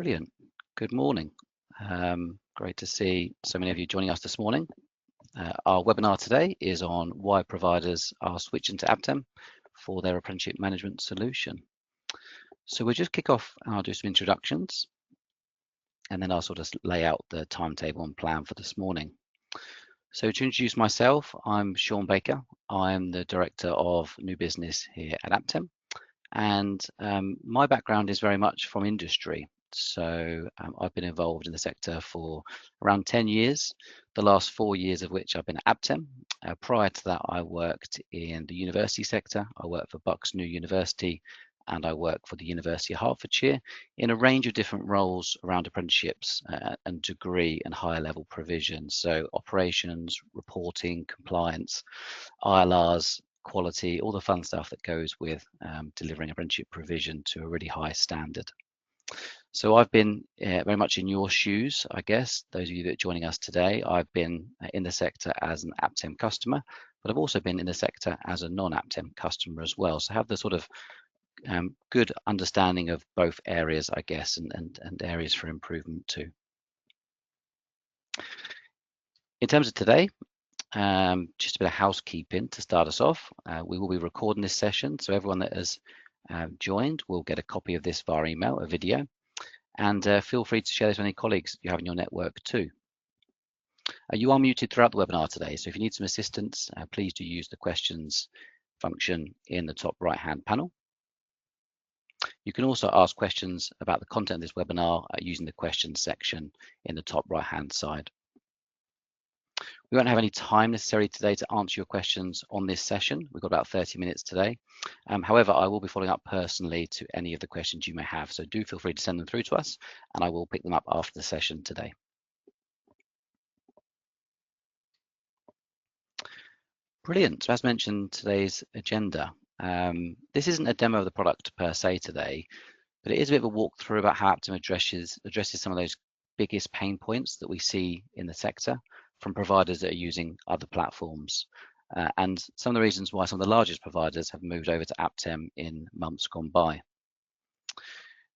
Brilliant. Good morning. Great to see so many of you joining us this morning. Our webinar today is on why providers are switching to Aptem for their apprenticeship management solution. So we'll just kick off and I'll do some introductions and then I'll sort of lay out the timetable and plan for this morning. So to introduce myself, I'm Sean Baker. I'm the Director of New Business here at Aptem. And my background is very much from industry. So I've been involved in the sector for around 10 years, the last 4 years of which I've been at Aptem. Prior to that, I worked in the university sector. I worked for Bucks New University and I worked for the University of Hertfordshire in a range of different roles around apprenticeships and degree and higher level provision. So operations, reporting, compliance, ILRs, quality, all the fun stuff that goes with delivering apprenticeship provision to a really high standard. So I've been very much in your shoes, I guess, those of you that are joining us today. I've been in the sector as an Aptem customer, but I've also been in the sector as a non-Aptem customer as well. So I have the sort of good understanding of both areas, I guess, and areas for improvement too. In terms of today, just a bit of housekeeping to start us off. We will be recording this session, so everyone that has joined will get a copy of this via email, a video, and feel free to share this with any colleagues you have in your network too. You are muted throughout the webinar today, so if you need some assistance, please do use the questions function in the top right-hand panel. You can also ask questions about the content of this webinar using the questions section in the top right-hand side. We won't have any time necessary today to answer your questions on this session. We've got about 30 minutes today. However, I will be following up personally to any of the questions you may have. So do feel free to send them through to us and I will pick them up after the session today. Brilliant. So as mentioned, today's agenda. This isn't a demo of the product per se today, but it is a bit of a walkthrough about how Aptem addresses some of those biggest pain points that we see in the sector from providers that are using other platforms, and some of the reasons why some of the largest providers have moved over to Aptem in months gone by.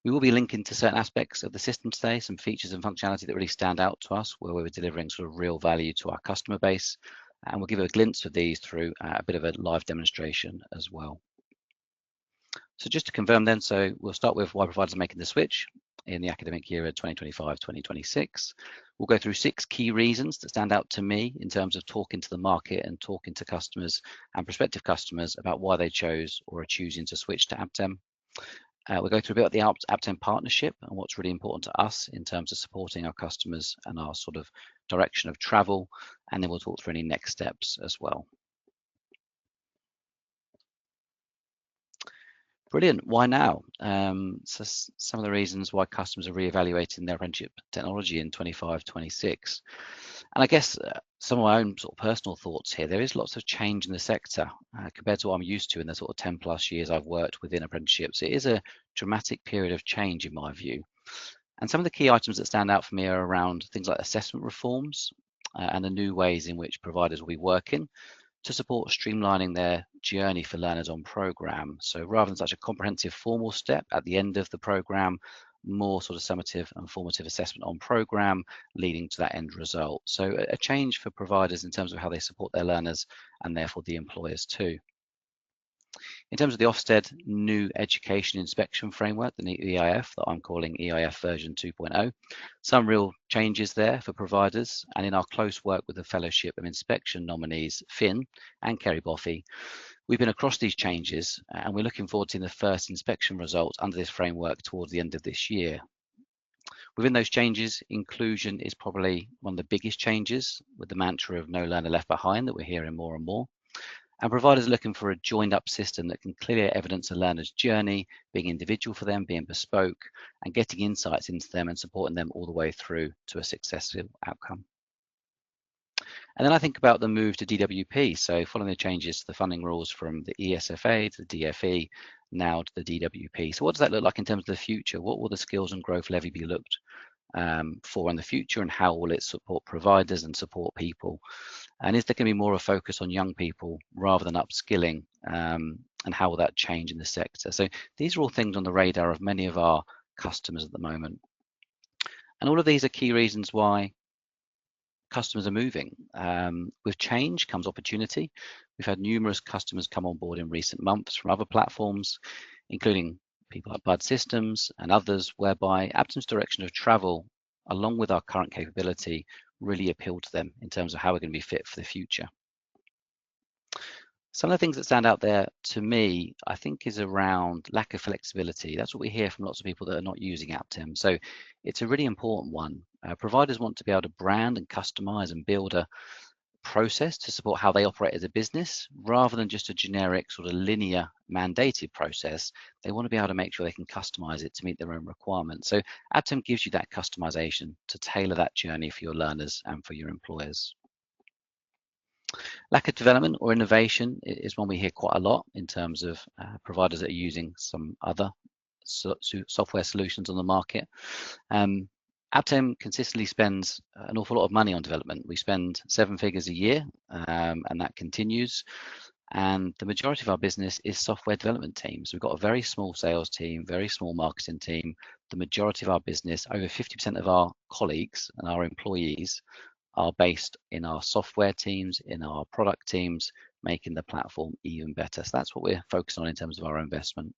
We will be linking to certain aspects of the system today, some features and functionality that really stand out to us, where we're delivering sort of real value to our customer base, and we'll give a glimpse of these through a bit of a live demonstration as well. So just to confirm then, so we'll start with why providers are making the switch in the academic year of 2025-2026. We'll go through 6 key reasons that stand out to me in terms of talking to the market and talking to customers and prospective customers about why they chose or are choosing to switch to Aptem. We'll go through a bit about the Aptem partnership and what's really important to us in terms of supporting our customers and our sort of direction of travel, and then we'll talk through any next steps as well. Brilliant. Why now? So some of the reasons why customers are reevaluating their apprenticeship technology in 25-26. And I guess some of my own sort of personal thoughts here, there is lots of change in the sector compared to what I'm used to in the sort of 10 plus years I've worked within apprenticeships. It is a dramatic period of change in my view. And some of the key items that stand out for me are around things like assessment reforms and the new ways in which providers will be working to support streamlining their journey for learners on program. So rather than such a comprehensive formal step at the end of the program, more sort of summative and formative assessment on program leading to that end result. So a change for providers in terms of how they support their learners and therefore the employers too. In terms of the Ofsted new education inspection framework, the new EIF that I'm calling EIF version 2.0, some real changes there for providers, and in our close work with the Fellowship of Inspection nominees, Finn and Kerry Boffey, we've been across these changes and we're looking forward to the first inspection results under this framework towards the end of this year. Within those changes, inclusion is probably one of the biggest changes, with the mantra of no learner left behind that we're hearing more and more. And providers are looking for a joined up system that can clearly evidence a learner's journey, being individual for them, being bespoke, and getting insights into them and supporting them all the way through to a successful outcome. And then I think about the move to DWP. So following the changes to the funding rules from the ESFA to the DFE, now to the DWP. So what does that look like in terms of the future? What will the skills and growth levy be looked for in the future, and how will it support providers and support people? And is there going to be more of a focus on young people rather than upskilling, and how will that change in the sector? So these are all things on the radar of many of our customers at the moment. And all of these are key reasons why customers are moving. With change comes opportunity. We've had numerous customers come on board in recent months from other platforms, including people like Bud Systems and others, whereby Aptem's direction of travel, along with our current capability, really appeal to them in terms of how we're going to be fit for the future. Some of the things that stand out there to me, I think, is around lack of flexibility. That's what we hear from lots of people that are not using Aptem. So it's a really important one. Providers want to be able to brand and customize and build a process to support how they operate as a business, rather than just a generic sort of linear mandated process. They want to be able to make sure they can customize it to meet their own requirements. So Aptem gives you that customization to tailor that journey for your learners and for your employers. Lack of development or innovation is one we hear quite a lot in terms of providers that are using some other software solutions on the market. Aptem consistently spends an awful lot of money on development. We spend 7 figures a year, and that continues. And the majority of our business is software development teams. We've got a very small sales team, very small marketing team. The majority of our business, over 50% of our colleagues and our employees, are based in our software teams, in our product teams, making the platform even better. So that's what we're focused on in terms of our investment.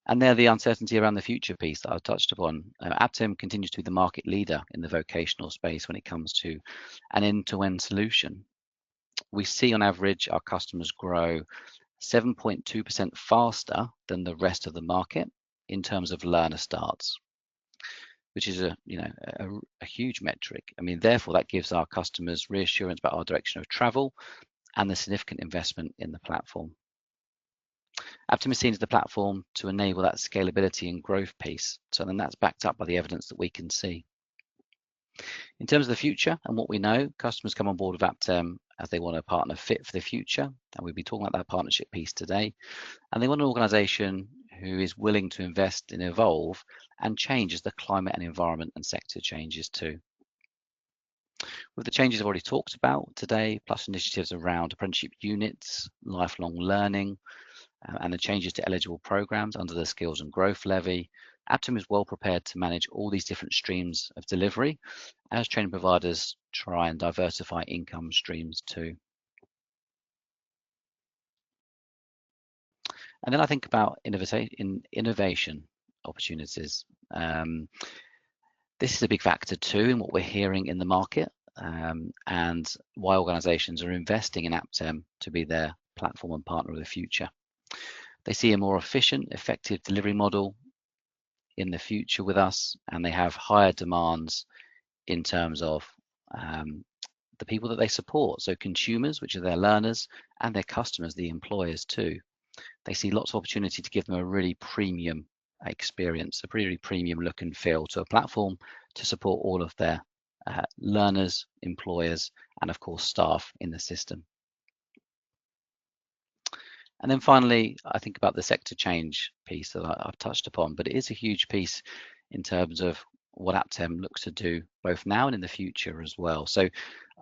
And there, the uncertainty around the future piece that I touched upon. Aptem continues to be the market leader in the vocational space when it comes to an end-to-end solution. We see on average our customers grow 7.2% faster than the rest of the market in terms of learner starts, which is a huge metric. I mean, therefore, that gives our customers reassurance about our direction of travel and the significant investment in the platform. Aptem is seen as the platform to enable that scalability and growth piece. So then that's backed up by the evidence that we can see. In terms of the future and what we know, customers come on board with Aptem as they want a partner fit for the future. And we'll be talking about that partnership piece today. And they want an organization who is willing to invest and evolve and change as the climate and environment and sector changes too. With the changes I've already talked about today, plus initiatives around apprenticeship units, lifelong learning, and the changes to eligible programs under the Skills and Growth Levy, Aptem is well prepared to manage all these different streams of delivery as training providers try and diversify income streams too. And then I think about innovation opportunities. This is a big factor too in what we're hearing in the market, and why organizations are investing in Aptem to be their platform and partner of the future. They see a more efficient, effective delivery model in the future with us, and they have higher demands in terms of the people that they support. So consumers, which are their learners, and their customers, the employers too. They see lots of opportunity to give them a really premium experience, a really premium look and feel to a platform to support all of their learners, employers, and of course staff in the system. And then finally, I think about the sector change piece that I've touched upon, but it is a huge piece in terms of what Aptem looks to do both now and in the future as well. So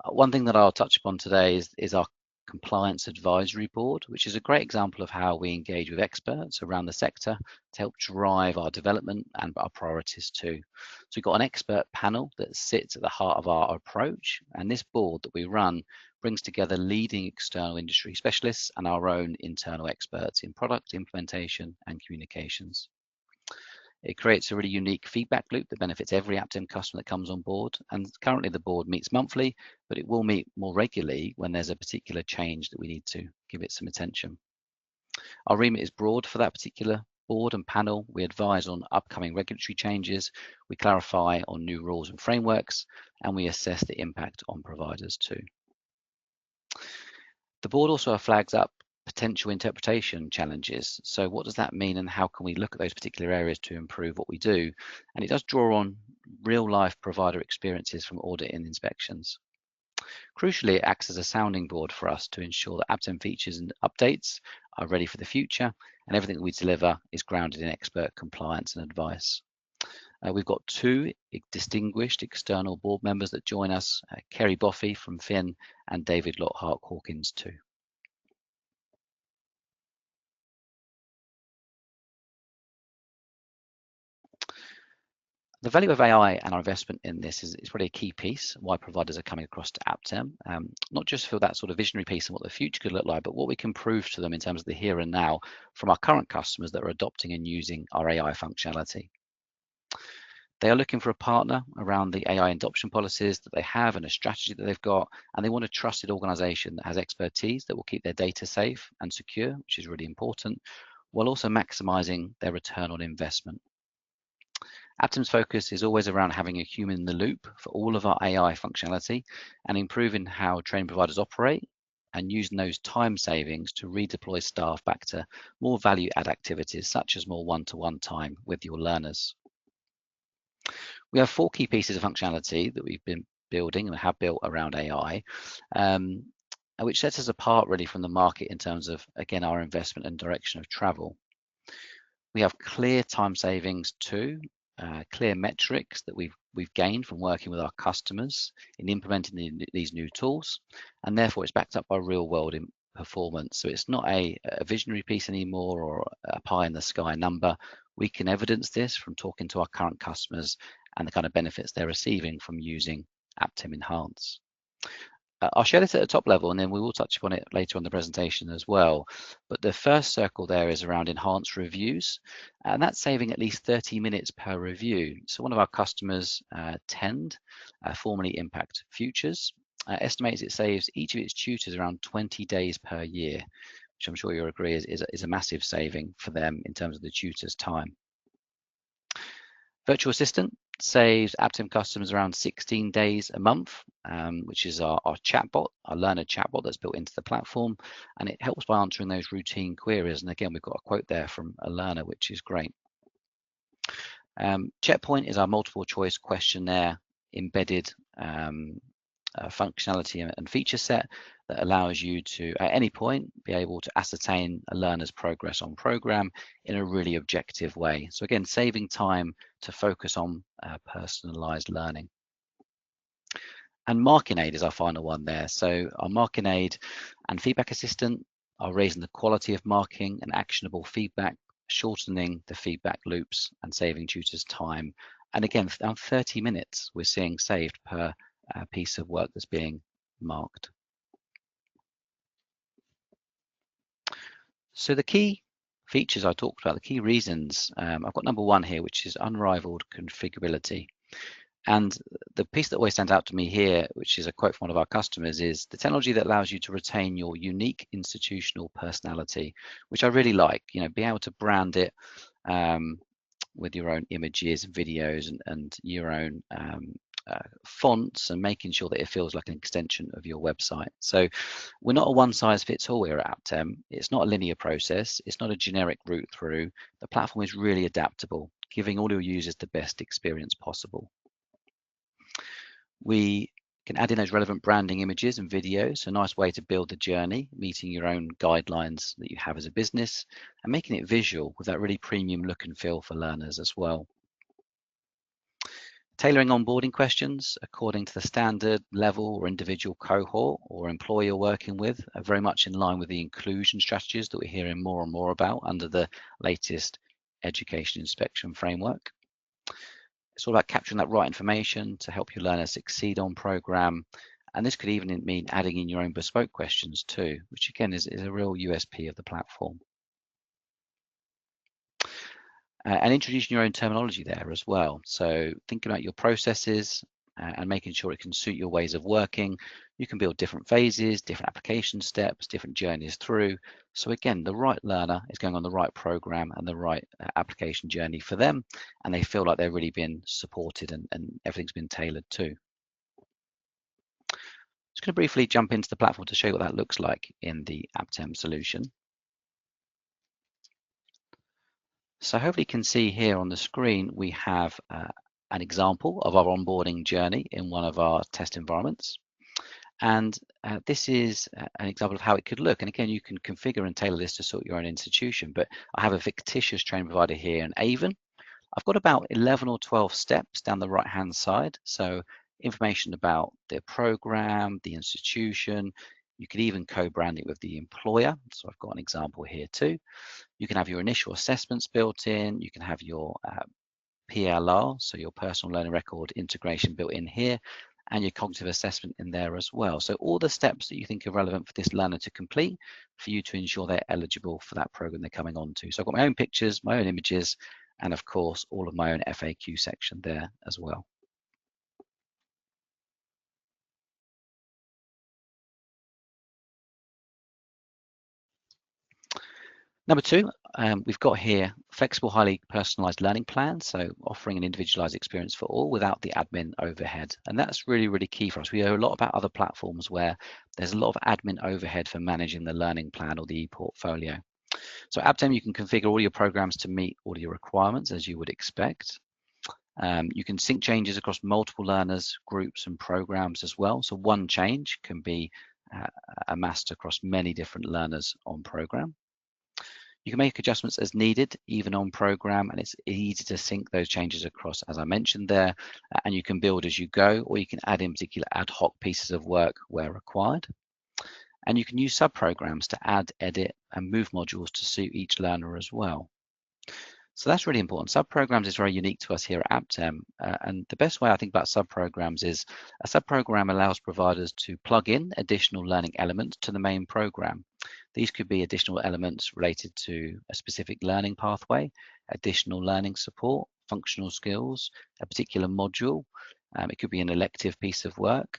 one thing that I'll touch upon today is our Compliance Advisory Board, which is a great example of how we engage with experts around the sector to help drive our development and our priorities too. So we've got an expert panel that sits at the heart of our approach, and this board that we run brings together leading external industry specialists and our own internal experts in product implementation and communications. It creates a really unique feedback loop that benefits every Aptem customer that comes on board. And currently the board meets monthly, but it will meet more regularly when there's a particular change that we need to give it some attention. Our remit is broad for that particular board and panel. We advise on upcoming regulatory changes, we clarify on new rules and frameworks, and we assess the impact on providers too. The board also flags up potential interpretation challenges. So what does that mean, and how can we look at those particular areas to improve what we do? And it does draw on real life provider experiences from audit and inspections. Crucially, it acts as a sounding board for us to ensure that Aptem features and updates are ready for the future, and everything that we deliver is grounded in expert compliance and advice. We've got 2 distinguished external board members that join us, Kerry Boffey from Finn and David Lockhart Hawkins too. The value of AI and our investment in this is probably a key piece why providers are coming across to Aptem, not just for that sort of visionary piece and what the future could look like, but what we can prove to them in terms of the here and now from our current customers that are adopting and using our AI functionality. They are looking for a partner around the AI adoption policies that they have and a strategy that they've got, and they want a trusted organization that has expertise that will keep their data safe and secure, which is really important, while also maximizing their return on investment. Aptem's focus is always around having a human in the loop for all of our AI functionality and improving how training providers operate and using those time savings to redeploy staff back to more value add activities such as more one-to-one time with your learners. We have 4 key pieces of functionality that we've been building and have built around AI, which sets us apart really from the market in terms of, again, our investment and direction of travel. We have clear time savings too, clear metrics that we've gained from working with our customers in implementing these new tools, and therefore it's backed up by real world performance. So it's not a visionary piece anymore or a pie in the sky number. We can evidence this from talking to our current customers and the kind of benefits they're receiving from using Aptem Enhance. I'll share this at the top level and then we will touch upon it later on the presentation as well. But the first circle there is around enhanced reviews, and that's saving at least 30 minutes per review. So one of our customers, Tend, formerly Impact Futures, estimates it saves each of its tutors around 20 days per year, which I'm sure you'll agree is a massive saving for them in terms of the tutor's time. Virtual Assistant saves Aptem customers around 16 days a month, which is our chatbot, our learner chatbot that's built into the platform, and it helps by answering those routine queries. And again, we've got a quote there from a learner, which is great. Checkpoint is our multiple choice questionnaire embedded functionality and feature set that allows you to, at any point, be able to ascertain a learner's progress on program in a really objective way. So again, saving time to focus on personalized learning. And Marking Aid is our final one there. So our Marking Aid and Feedback Assistant are raising the quality of marking and actionable feedback, shortening the feedback loops and saving tutors time. And again, around 30 minutes we're seeing saved per piece of work that's being marked. So the key features I talked about, the key reasons, I've got number 1 here, which is unrivaled configurability. And the piece that always stands out to me here, which is a quote from one of our customers, is the technology that allows you to retain your unique institutional personality, which I really like. You know, being able to brand it with your own images, videos, and your own fonts, and making sure that it feels like an extension of your website. So we're not a one-size-fits-all here at Aptem. It's not a linear process. It's not a generic route through. The platform is really adaptable, giving all your users the best experience possible. We can add in those relevant branding images and videos, a nice way to build the journey, meeting your own guidelines that you have as a business, and making it visual with that really premium look and feel for learners as well. Tailoring onboarding questions according to the standard level or individual cohort or employee you're working with are very much in line with the inclusion strategies that we're hearing more and more about under the latest education inspection framework. It's all about capturing that right information to help your learners succeed on program. And this could even mean adding in your own bespoke questions too, which again is a real USP of the platform. And introducing your own terminology there as well. So thinking about your processes and making sure it can suit your ways of working. You can build different phases, different application steps, different journeys through. So again, the right learner is going on the right program and the right application journey for them, and they feel like they're really being supported and everything's been tailored too. Just going to briefly jump into the platform to show you what that looks like in the Aptem solution. So hopefully you can see here on the screen, we have an example of our onboarding journey in one of our test environments. And this is an example of how it could look. And again, you can configure and tailor this to suit your own institution. But I have a fictitious training provider here in Avon. I've got about 11 or 12 steps down the right-hand side. So information about the program, the institution. You could even co-brand it with the employer. So I've got an example here too. You can have your initial assessments built in. You can have your PLR, so your personal learning record integration built in here, and your cognitive assessment in there as well. So all the steps that you think are relevant for this learner to complete for you to ensure they're eligible for that program they're coming on to. So I've got my own pictures, my own images, and of course, all of my own FAQ section there as well. Number two, we've got here flexible, highly personalized learning plans, so offering an individualized experience for all without the admin overhead. And that's really, really key for us. We hear a lot about other platforms where there's a lot of admin overhead for managing the learning plan or the e-portfolio. So at Aptem, you can configure all your programs to meet all your requirements as you would expect. You can sync changes across multiple learners, groups, and programs as well. So one change can be amassed across many different learners on program. You can make adjustments as needed, even on program, and it's easy to sync those changes across, as I mentioned there, and you can build as you go, or you can add in particular ad hoc pieces of work where required. And you can use subprograms to add, edit, and move modules to suit each learner as well. So that's really important. Subprograms is very unique to us here at Aptem, and the best way I think about subprograms is a subprogram allows providers to plug in additional learning elements to the main program. These could be additional elements related to a specific learning pathway, additional learning support, functional skills, a particular module. It could be an elective piece of work.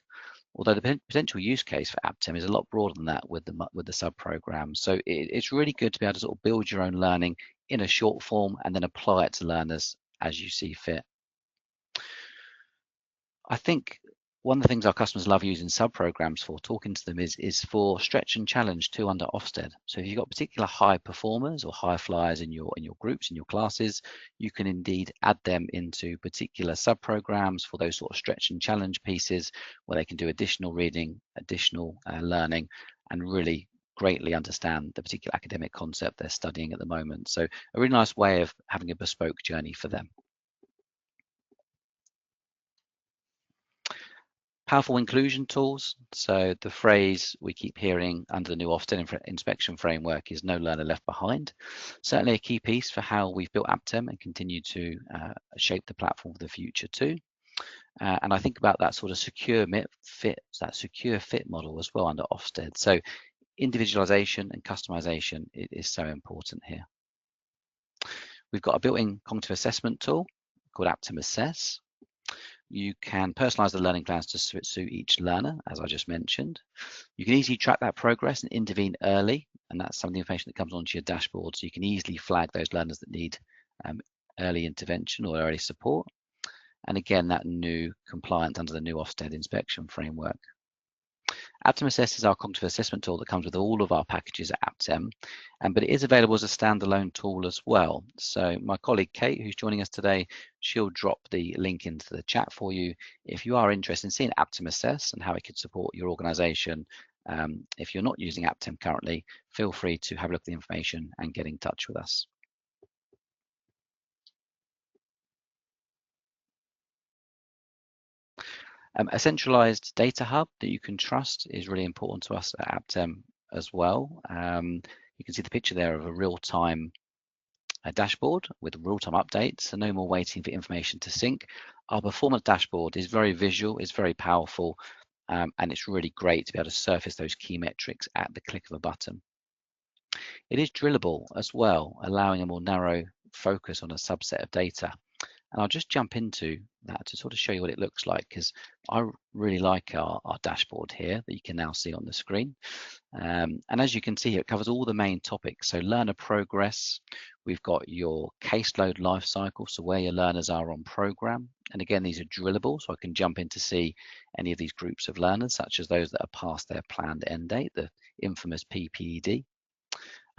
Although the potential use case for Aptem is a lot broader than that with the subprograms. So it's really good to be able to sort of build your own learning in a short form and then apply it to learners as you see fit. I think one of the things our customers love using subprograms for, talking to them, is for stretch and challenge too under Ofsted. So if you've got particular high performers or high flyers in your groups, in your classes, you can indeed add them into particular subprograms for those sort of stretch and challenge pieces where they can do additional reading, additional learning, and really greatly understand the particular academic concept they're studying at the moment. So a really nice way of having a bespoke journey for them. Powerful inclusion tools. So the phrase we keep hearing under the new Ofsted inspection framework is no learner left behind. Certainly a key piece for how we've built Aptem and continue to shape the platform for the future too. And I think about that sort of secure fit model as well under Ofsted. So individualization and customization is so important here. We've got a built-in cognitive assessment tool called Aptem Assess. You can personalize the learning plans to suit each learner, as I just mentioned. You can easily track that progress and intervene early, and that's some of the information that comes onto your dashboard, so you can easily flag those learners that need early intervention or early support. And again, that new compliant under the new Ofsted inspection framework. Aptem Assess is our cognitive assessment tool that comes with all of our packages at Aptem, but it is available as a standalone tool as well. So my colleague Kate, who's joining us today, she'll drop the link into the chat for you if you are interested in seeing Aptem Assess and how it could support your organization. If you're not using Aptem currently, feel free to have a look at the information and get in touch with us. A centralized data hub that you can trust is really important to us at Aptem as well. You can see the picture there of a real-time dashboard with real-time updates, so no more waiting for information to sync. Our performance dashboard is very visual, it's very powerful, and it's really great to be able to surface those key metrics at the click of a button. It is drillable as well, allowing a more narrow focus on a subset of data. And I'll just jump into that to sort of show you what it looks like, because I really like our dashboard here that you can now see on the screen. And as you can see here, it covers all the main topics. So learner progress, we've got your caseload life cycle, so where your learners are on program. And again, these are drillable, so I can jump in to see any of these groups of learners, such as those that are past their planned end date, the infamous PPED.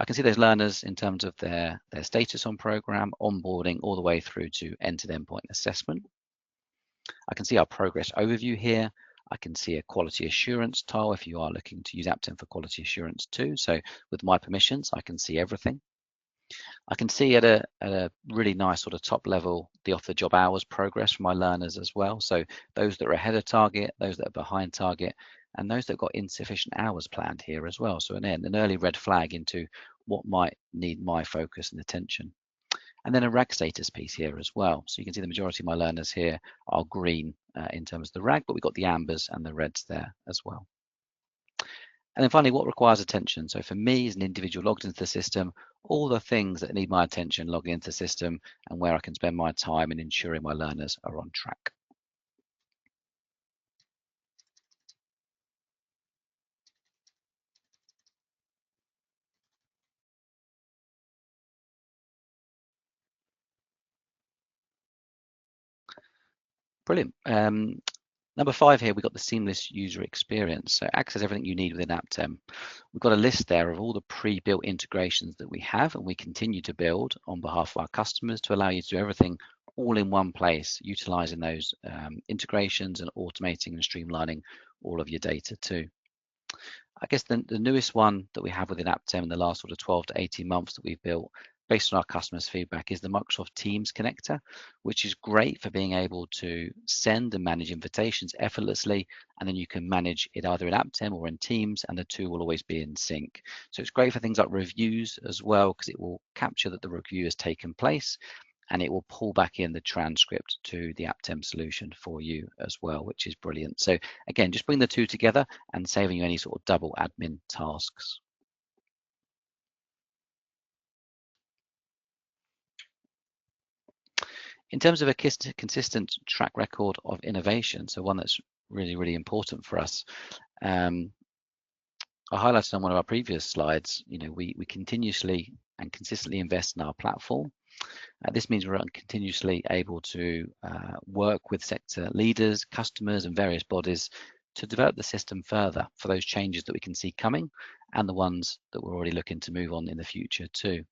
I can see those learners in terms of their status on program, onboarding, all the way through to end-to-end endpoint assessment. I can see our progress overview here. I can see a quality assurance tile if you are looking to use Aptem for quality assurance too. So with my permissions, I can see everything. I can see at a really nice sort of top level, the off-the-job hours progress for my learners as well. So those that are ahead of target, those that are behind target, and those that got insufficient hours planned here as well. So an early red flag into what might need my focus and attention. And then a RAG status piece here as well. So you can see the majority of my learners here are green in terms of the RAG, but we've got the ambers and the reds there as well. And then finally, what requires attention? So for me as an individual logged into the system, all the things that need my attention logging into the system and where I can spend my time in ensuring my learners are on track. Brilliant. Number 5 here, we've got the seamless user experience. So access everything you need within Aptem. We've got a list there of all the pre-built integrations that we have and we continue to build on behalf of our customers to allow you to do everything all in one place, utilizing those integrations and automating and streamlining all of your data too. I guess the newest one that we have within Aptem in the last sort of 12 to 18 months that we've built based on our customers' feedback is the Microsoft Teams connector, which is great for being able to send and manage invitations effortlessly, and then you can manage it either in Aptem or in Teams, and the two will always be in sync. So it's great for things like reviews as well, because it will capture that the review has taken place, and it will pull back in the transcript to the Aptem solution for you as well, which is brilliant. So again, just bring the two together and saving you any sort of double admin tasks. In terms of a consistent track record of innovation, so one that's really, really important for us, I highlighted on one of our previous slides, we continuously and consistently invest in our platform. This means we're continuously able to work with sector leaders, customers, and various bodies to develop the system further for those changes that we can see coming and the ones that we're already looking to move on in the future too.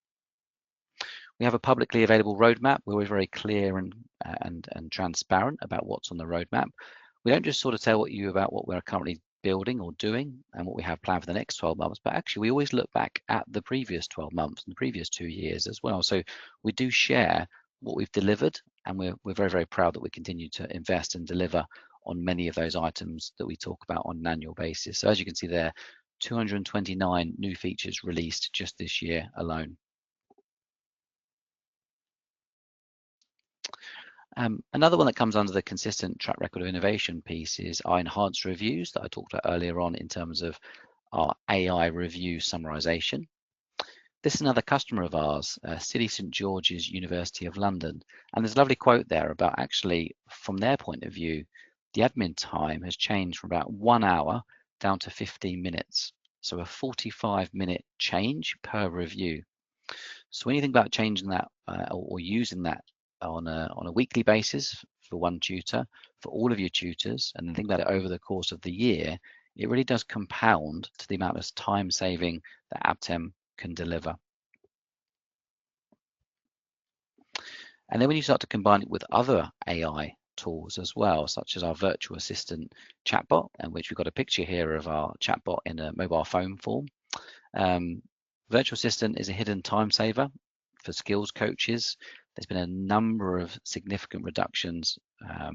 We have a publicly available roadmap where we're very clear and transparent about what's on the roadmap. We don't just sort of tell you about what we're currently building or doing and what we have planned for the next 12 months, but actually we always look back at the previous 12 months and the previous 2 years as well. So we do share what we've delivered, and we're very, very proud that we continue to invest and deliver on many of those items that we talk about on an annual basis. So as you can see there, 229 new features released just this year alone. Another one that comes under the consistent track record of innovation piece is our enhanced reviews that I talked about earlier on in terms of our AI review summarization. This is another customer of ours, City St George's University of London, and there's a lovely quote there about actually from their point of view, the admin time has changed from about 1 hour down to 15 minutes. So a 45-minute change per review. So when you think about changing that or using that on a weekly basis for one tutor, for all of your tutors, and then think about it over the course of the year, it really does compound to the amount of time saving that Aptem can deliver. And then when you start to combine it with other AI tools as well, such as our virtual assistant chatbot, in which we've got a picture here of our chatbot in a mobile phone form. Virtual assistant is a hidden time saver for skills coaches. There's been a number of significant reductions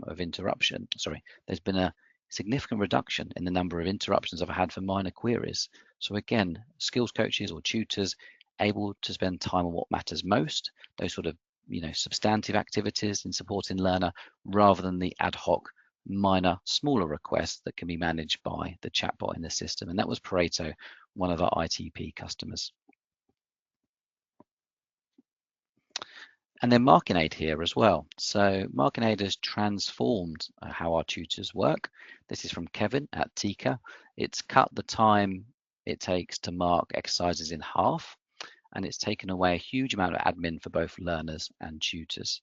of interruption. Sorry, there's been a significant reduction in the number of interruptions I've had for minor queries. So again, skills coaches or tutors able to spend time on what matters most, those sort of substantive activities in supporting learner, rather than the ad hoc minor smaller requests that can be managed by the chatbot in the system. And that was Pareto, one of our ITP customers. And then Marking Aid here as well. So Marking Aid has transformed how our tutors work. This is from Kevin at Tika. It's cut the time it takes to mark exercises in half, and it's taken away a huge amount of admin for both learners and tutors.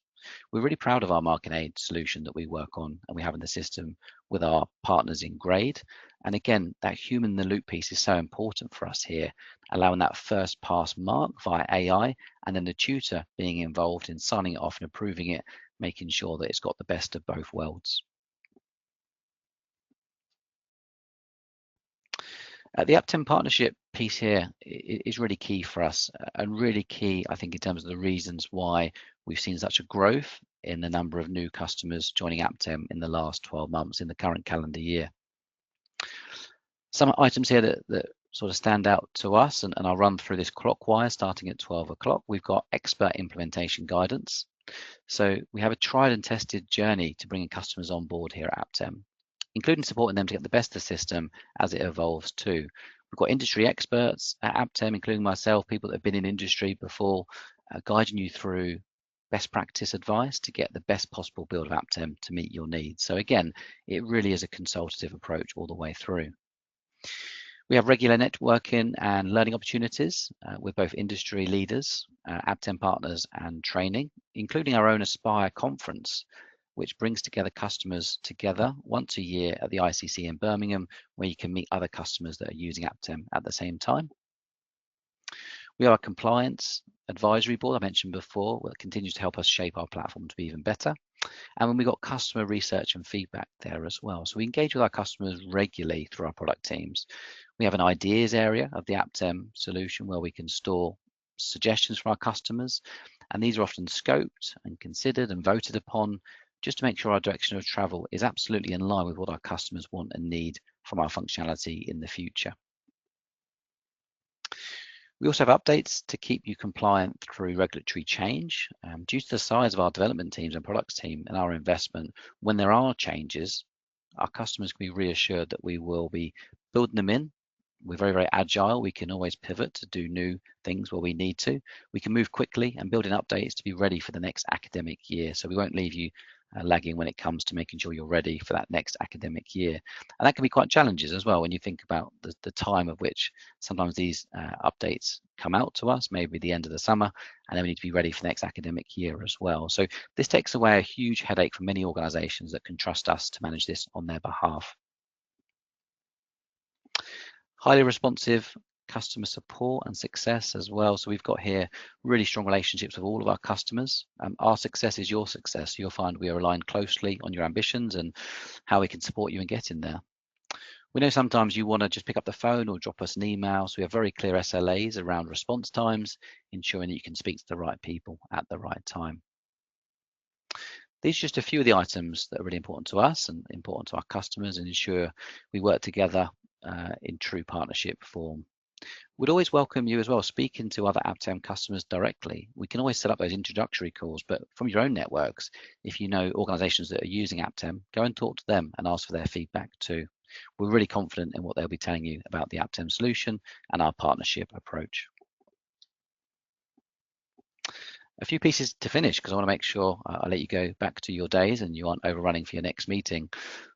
We're really proud of our Marking Aid solution that we work on and we have in the system with our partners in Grade. And again, that human in the loop piece is so important for us here, allowing that first pass mark via AI, and then the tutor being involved in signing it off and approving it, making sure that it's got the best of both worlds. The Aptem partnership piece here is really key for us, and really key, I think, in terms of the reasons why we've seen such a growth in the number of new customers joining Aptem in the last 12 months in the current calendar year. Some items here that sort of stand out to us, and I'll run through this clockwise starting at 12 o'clock. We've got expert implementation guidance. So we have a tried and tested journey to bringing customers on board here at Aptem, including supporting them to get the best of the system as it evolves too. We've got industry experts at Aptem, including myself, people that have been in industry before, guiding you through best practice advice to get the best possible build of Aptem to meet your needs. So again, it really is a consultative approach all the way through. We have regular networking and learning opportunities with both industry leaders, Aptem partners and training, including our own Aspire conference, which brings together customers together once a year at the ICC in Birmingham, where you can meet other customers that are using Aptem at the same time. We are a compliance advisory board I mentioned before, that continues to help us shape our platform to be even better. And when we've got customer research and feedback there as well. So we engage with our customers regularly through our product teams. We have an ideas area of the Aptem solution where we can store suggestions from our customers. And these are often scoped and considered and voted upon just to make sure our direction of travel is absolutely in line with what our customers want and need from our functionality in the future. We also have updates to keep you compliant through regulatory change. Due to the size of our development teams and products team and our investment, when there are changes, our customers can be reassured that we will be building them in. We're very, very agile. We can always pivot to do new things where we need to. We can move quickly and build in updates to be ready for the next academic year. So we won't leave you lagging when it comes to making sure you're ready for that next academic year. And that can be quite challenging as well when you think about the time of which sometimes these updates come out to us, maybe the end of the summer, and then we need to be ready for the next academic year as well. So this takes away a huge headache for many organizations that can trust us to manage this on their behalf. Highly responsive customer support and success as well. So we've got here really strong relationships with all of our customers. Our success is your success. You'll find we are aligned closely on your ambitions and how we can support you in getting there. We know sometimes you want to just pick up the phone or drop us an email. So we have very clear SLAs around response times, ensuring that you can speak to the right people at the right time. These are just a few of the items that are really important to us and important to our customers and ensure we work together in true partnership form. We'd always welcome you as well speaking to other Aptem customers directly. We can always set up those introductory calls, but from your own networks, if you know organizations that are using Aptem, go and talk to them and ask for their feedback too. We're really confident in what they'll be telling you about the Aptem solution and our partnership approach. A few pieces to finish because I want to make sure I let you go back to your days and you aren't overrunning for your next meeting.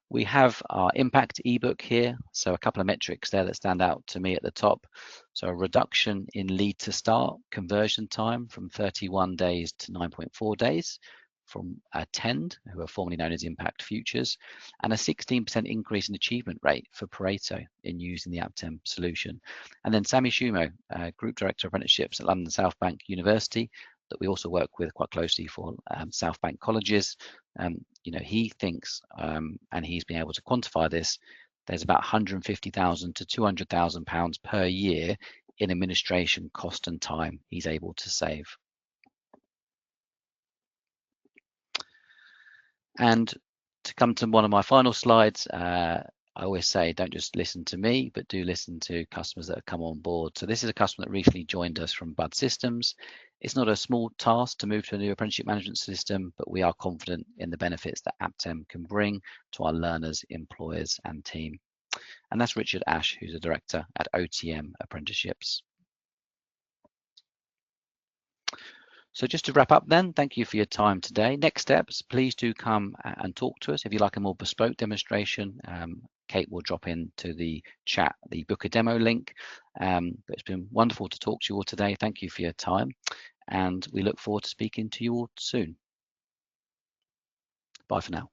We have our impact ebook here. So a couple of metrics there that stand out to me at the top. So a reduction in lead to start conversion time from 31 days to 9.4 days from Attend, who are formerly known as Impact Futures, and a 16% increase in achievement rate for Pareto in using the Aptem solution. And then Sammy Shumo, Group Director of Apprenticeships at London South Bank University, that we also work with quite closely for South Bank colleges. He thinks, and he's been able to quantify this, there's about £150,000 to £200,000 per year in administration cost and time he's able to save. And to come to one of my final slides, I always say, don't just listen to me, but do listen to customers that have come on board. So this is a customer that recently joined us from Bud Systems. It's not a small task to move to a new apprenticeship management system, but we are confident in the benefits that Aptem can bring to our learners, employers, and team. And that's Richard Ash, who's a director at OTM Apprenticeships. So just to wrap up then, thank you for your time today. Next steps, please do come and talk to us. If you'd like a more bespoke demonstration, Kate will drop into the chat the book a demo link. But it's been wonderful to talk to you all today. Thank you for your time. And we look forward to speaking to you all soon. Bye for now.